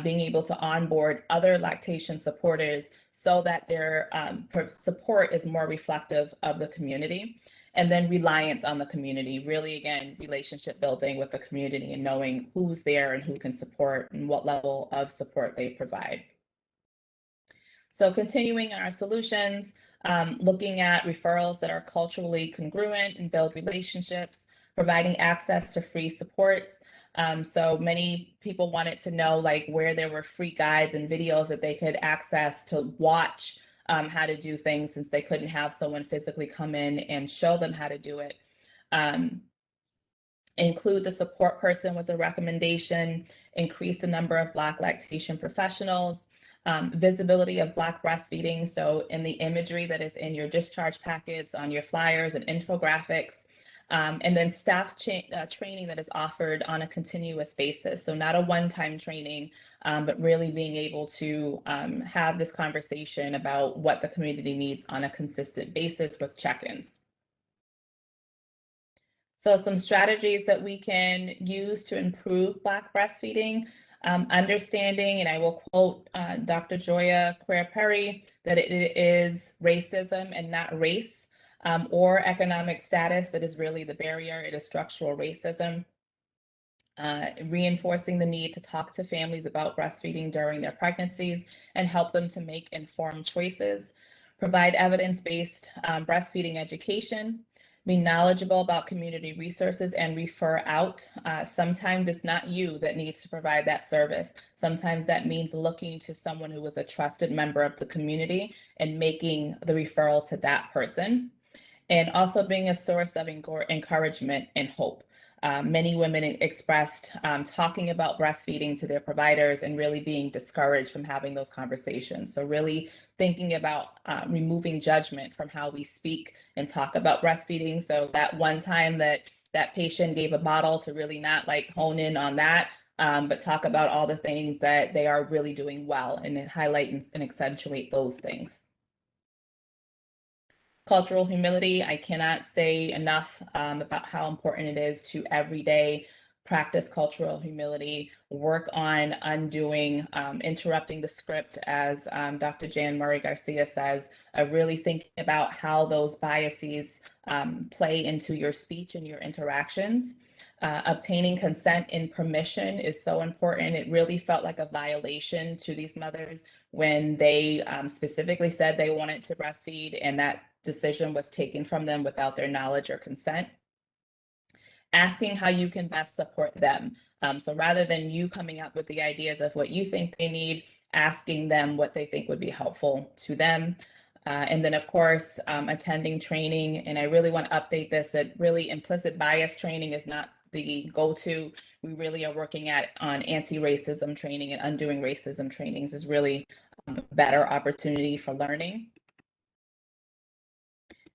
being able to onboard other lactation supporters so that their support is more reflective of the community. And then reliance on the community, really, again, relationship building with the community and knowing who's there and who can support and what level of support they provide. So continuing our solutions, looking at referrals that are culturally congruent and build relationships, providing access to free supports. So many people wanted to know like where there were free guides and videos that they could access to watch how to do things, since they couldn't have someone physically come in and show them how to do it. Include the support person was a recommendation, increase the number of Black lactation professionals, visibility of Black breastfeeding. So in the imagery that is in your discharge packets, on your flyers and infographics, and then staff training that is offered on a continuous basis. So not a one-time training, but really being able to have this conversation about what the community needs on a consistent basis with check-ins. So some strategies that we can use to improve Black breastfeeding, understanding, and I will quote Dr. Joya Queer-Perry, that it is racism and not race or economic status that is really the barrier. It is structural racism. Reinforcing the need to talk to families about breastfeeding during their pregnancies and help them to make informed choices. Provide evidence-based breastfeeding education. Be knowledgeable about community resources and refer out. Sometimes it's not you that needs to provide that service. Sometimes that means looking to someone who was a trusted member of the community and making the referral to that person. And also being a source of encouragement and hope. Many women expressed talking about breastfeeding to their providers and really being discouraged from having those conversations. So really thinking about removing judgment from how we speak and talk about breastfeeding. So that one time that patient gave a bottle, to really not like hone in on that, but talk about all the things that they are really doing well and highlight and accentuate those things. Cultural humility, I cannot say enough about how important it is to every day practice cultural humility, work on undoing, interrupting the script, as Dr. Jan Murray Garcia says, really thinking about how those biases play into your speech and your interactions. Obtaining consent and permission is so important. It really felt like a violation to these mothers when they specifically said they wanted to breastfeed and that decision was taken from them without their knowledge or consent. Asking how you can best support them. So rather than you coming up with the ideas of what you think they need, asking them what they think would be helpful to them. And then of course, attending training. And I really want to update this, that really implicit bias training is not the go-to. We really are working on anti-racism training, and undoing racism trainings is really a better opportunity for learning.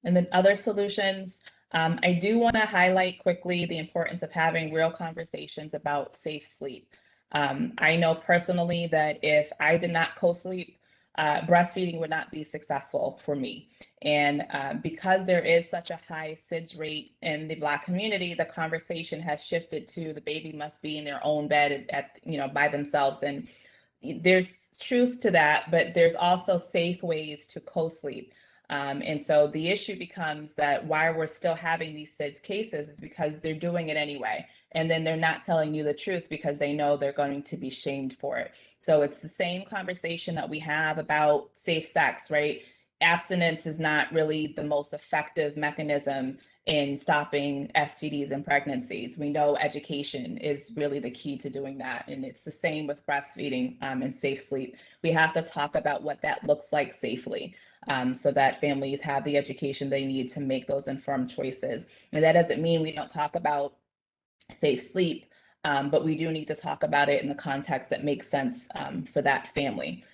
And then other solutions, I do want to highlight quickly the importance of having real conversations about safe sleep. I know personally that if I did not co-sleep breastfeeding would not be successful for me. And because there is such a high SIDS rate in the Black community, the conversation has shifted to the baby must be in their own bed at by themselves. And there's truth to that, but there's also safe ways to co-sleep. And so the issue becomes that why we're still having these SIDS cases is because they're doing it anyway. And then they're not telling you the truth because they know they're going to be shamed for it. So it's the same conversation that we have about safe sex, right? Abstinence is not really the most effective mechanism in stopping STDs and pregnancies. We know education is really the key to doing that. And it's the same with breastfeeding and safe sleep. We have to talk about what that looks like safely so that families have the education they need to make those informed choices. And that doesn't mean we don't talk about safe sleep, but we do need to talk about it in the context that makes sense for that family.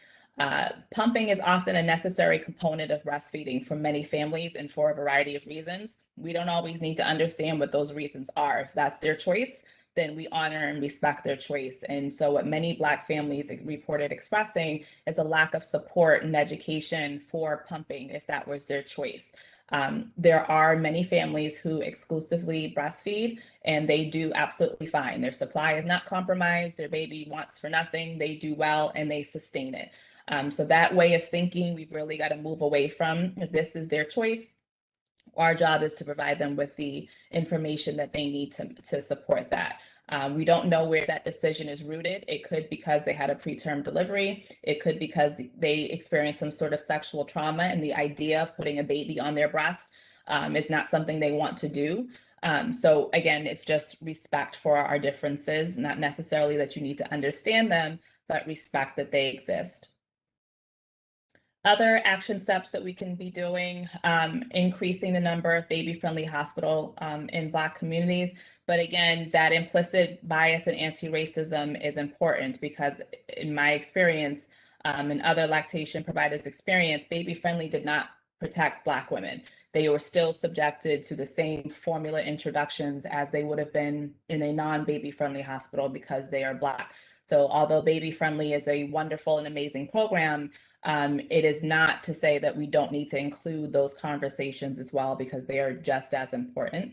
Pumping is often a necessary component of breastfeeding for many families and for a variety of reasons. We don't always need to understand what those reasons are. If that's their choice, then we honor and respect their choice. And so what many Black families reported expressing is a lack of support and education for pumping if that was their choice. There are many families who exclusively breastfeed and they do absolutely fine. Their supply is not compromised, their baby wants for nothing, they do well and they sustain it. So that way of thinking, we've really got to move away from. If this is their choice, our job is to provide them with the information that they need to support that. We don't know where that decision is rooted. It could because they had a preterm delivery. It could because they experienced some sort of sexual trauma and the idea of putting a baby on their breast is not something they want to do. So again, it's just respect for our differences, not necessarily that you need to understand them, but respect that they exist. Other action steps that we can be doing, increasing the number of baby-friendly hospital in Black communities. But again, that implicit bias and anti-racism is important because in my experience and other lactation providers' experience, baby-friendly did not protect Black women. They were still subjected to the same formula introductions as they would have been in a non-baby-friendly hospital because they are Black. So although baby-friendly is a wonderful and amazing program, it is not to say that we don't need to include those conversations as well because they are just as important.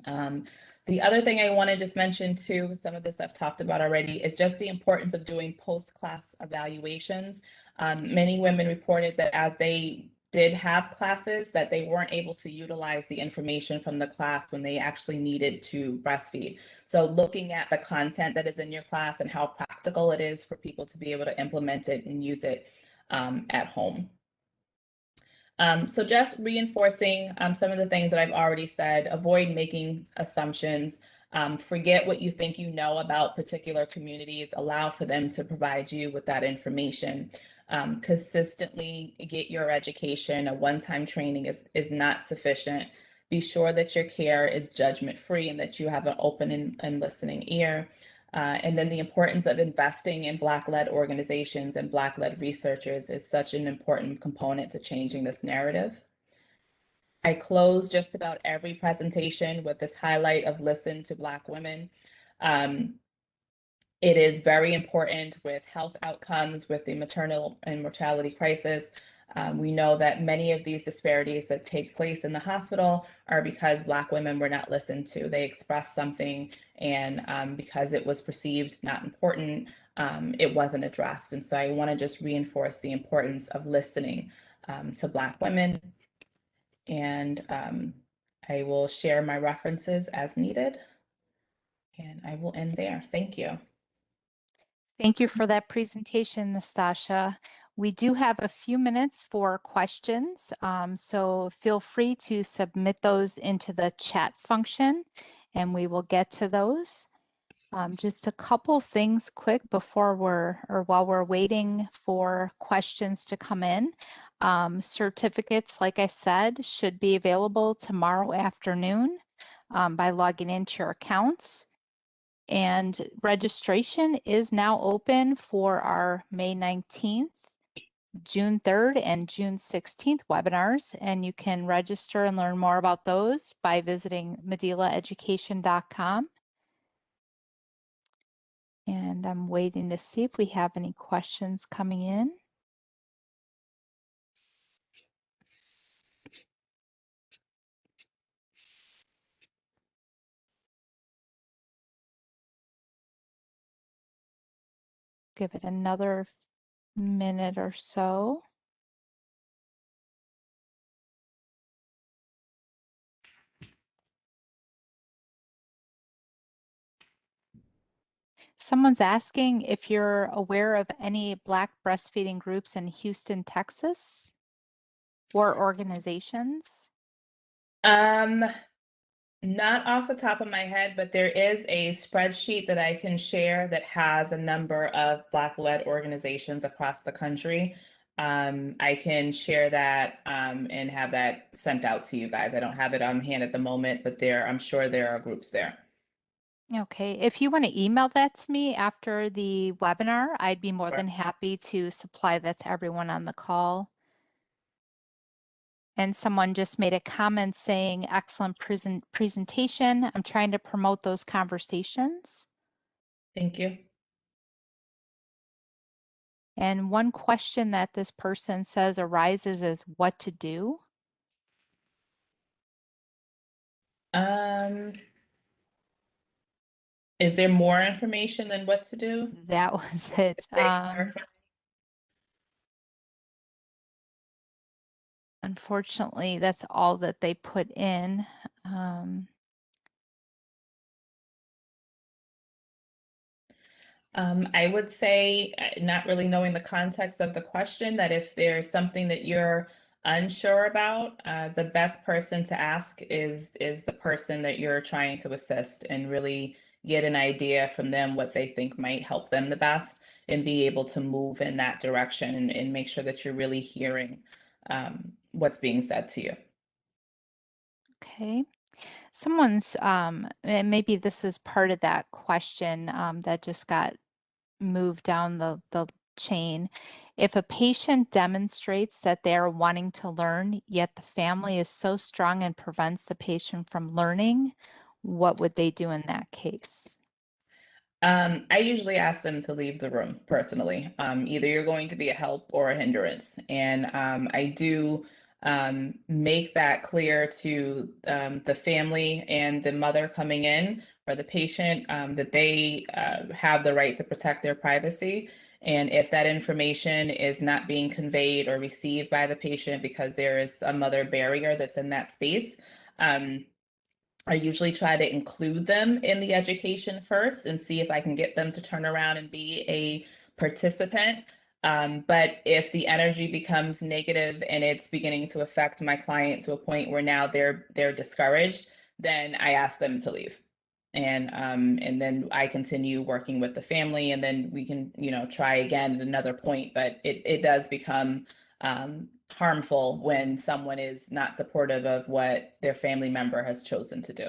The other thing I want to just mention too, some of this I've talked about already, is just the importance of doing post-class evaluations. Many women reported that as they did have classes that they weren't able to utilize the information from the class when they actually needed to breastfeed. So looking at the content that is in your class and how practical it is for people to be able to implement it and use it at home. So just reinforcing some of the things that I've already said, avoid making assumptions, forget what you think you know about particular communities, allow for them to provide you with that information. Consistently get your education. A one-time training is not sufficient. Be sure that your care is judgment-free and that you have an open and listening ear. And then the importance of investing in Black-led organizations and Black-led researchers is such an important component to changing this narrative. I close just about every presentation with this highlight of listen to Black women. It is very important with health outcomes, with the maternal and mortality crisis. We know that many of these disparities that take place in the hospital are because Black women were not listened to. They expressed something and because it was perceived not important, it wasn't addressed. And so I want to just reinforce the importance of listening to Black women. And I will share my references as needed. And I will end there. Thank you. Thank you for that presentation, Nasstassia. We do have a few minutes for questions, so feel free to submit those into the chat function and we will get to those. Just a couple things quick before while we're waiting for questions to come in. Certificates, like I said, should be available tomorrow afternoon by logging into your accounts. And registration is now open for our May 19th, June 3rd, and June 16th webinars. And you can register and learn more about those by visiting medilaeducation.com. And I'm waiting to see if we have any questions coming in. Give it another minute or so. Someone's asking if you're aware of any Black breastfeeding groups in Houston, Texas, or organizations. Not off the top of my head, but there is a spreadsheet that I can share that has a number of Black-led organizations across the country. I can share that and have that sent out to you guys. I don't have it on hand at the moment, but I'm sure there are groups there. Okay, if you want to email that to me after the webinar, I'd be more than happy to supply that to everyone on the call. And someone just made a comment saying, excellent presentation. I'm trying to promote those conversations. Thank you. And one question that this person says arises is what to do. Is there more information than what to do? That was it. Unfortunately, that's all that they put in. I would say, not really knowing the context of the question, that if there's something that you're unsure about, the best person to ask is the person that you're trying to assist, and really get an idea from them what they think might help them the best, and be able to move in that direction, and make sure that you're really hearing what's being said to you. Okay. Someone's, and maybe this is part of that question that just got moved down the chain. If a patient demonstrates that they are wanting to learn, yet the family is so strong and prevents the patient from learning, what would they do in that case? I usually ask them to leave the room personally. Either you're going to be a help or a hindrance. And I do make that clear to the family and the mother coming in, or the patient, that they have the right to protect their privacy. And if that information is not being conveyed or received by the patient because there is a mother barrier that's in that space, I usually try to include them in the education first and see if I can get them to turn around and be a participant. But if the energy becomes negative and it's beginning to affect my client to a point where now they're discouraged, then I ask them to leave. And then I continue working with the family, and then we can, try again at another point. But it does become harmful when someone is not supportive of what their family member has chosen to do.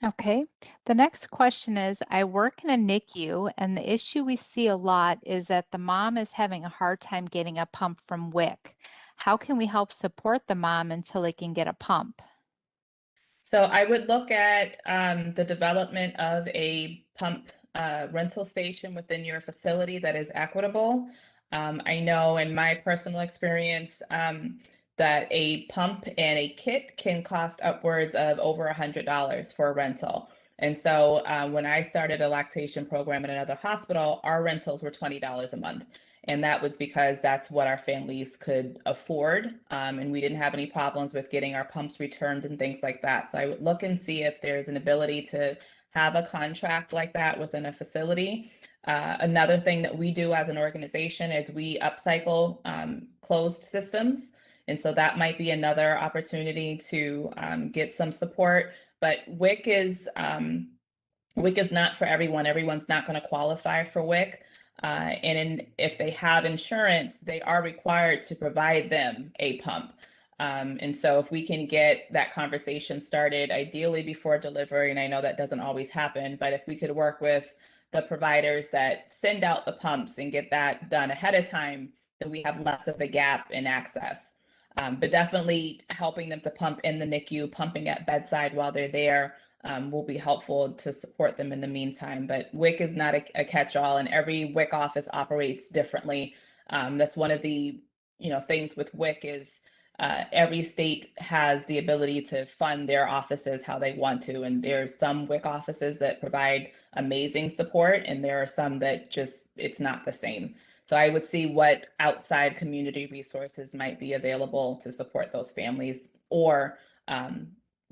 Okay. The next question is, I work in a NICU, and the issue we see a lot is that the mom is having a hard time getting a pump from WIC. How can we help support the mom until they can get a pump? So I would look at the development of a pump rental station within your facility that is equitable. I know in my personal experience that a pump and a kit can cost upwards of over $100 for a rental. And so when I started a lactation program at another hospital, our rentals were $20 a month. And that was because that's what our families could afford. And we didn't have any problems with getting our pumps returned and things like that. So I would look and see if there's an ability to have a contract like that within a facility. Another thing that we do as an organization is we upcycle closed systems. And so that might be another opportunity to get some support. But WIC is not for everyone. Everyone's not going to qualify for WIC. If they have insurance, they are required to provide them a pump. And so if we can get that conversation started, ideally before delivery, and I know that doesn't always happen, but if we could work with the providers that send out the pumps and get that done ahead of time, then we have less of a gap in access. But definitely helping them to pump in the NICU, pumping at bedside while they're there, will be helpful to support them in the meantime. But WIC is not a catch-all, and every WIC office operates differently. That's one of the things with WIC is Every state has the ability to fund their offices how they want to, and there's some WIC offices that provide amazing support, and there are some that just, it's not the same. So I would see what outside community resources might be available to support those families, or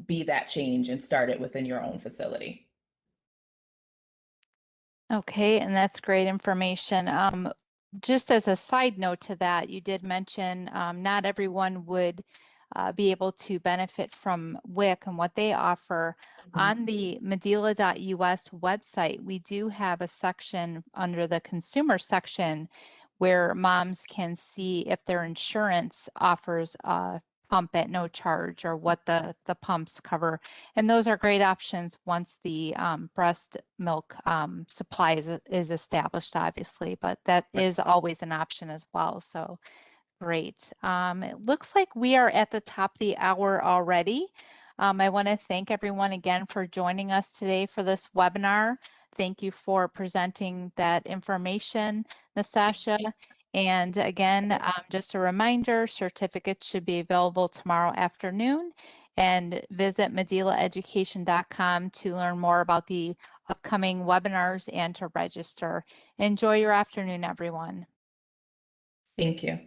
be that change and start it within your own facility. Okay, and that's great information. Just as a side note to that, you did mention not everyone would be able to benefit from WIC and what they offer. On the Medela.us website, we do have a section under the consumer section where moms can see if their insurance offers a pump at no charge or what the pumps cover. And those are great options once the breast milk supply is established, obviously, but that is always an option as well. So great. It looks like we are at the top of the hour already. I want to thank everyone again for joining us today for this webinar. Thank you for presenting that information, Nasstassia. And again, just a reminder, certificates should be available tomorrow afternoon, and visit medelaeducation.com to learn more about the upcoming webinars and to register. Enjoy your afternoon, everyone. Thank you.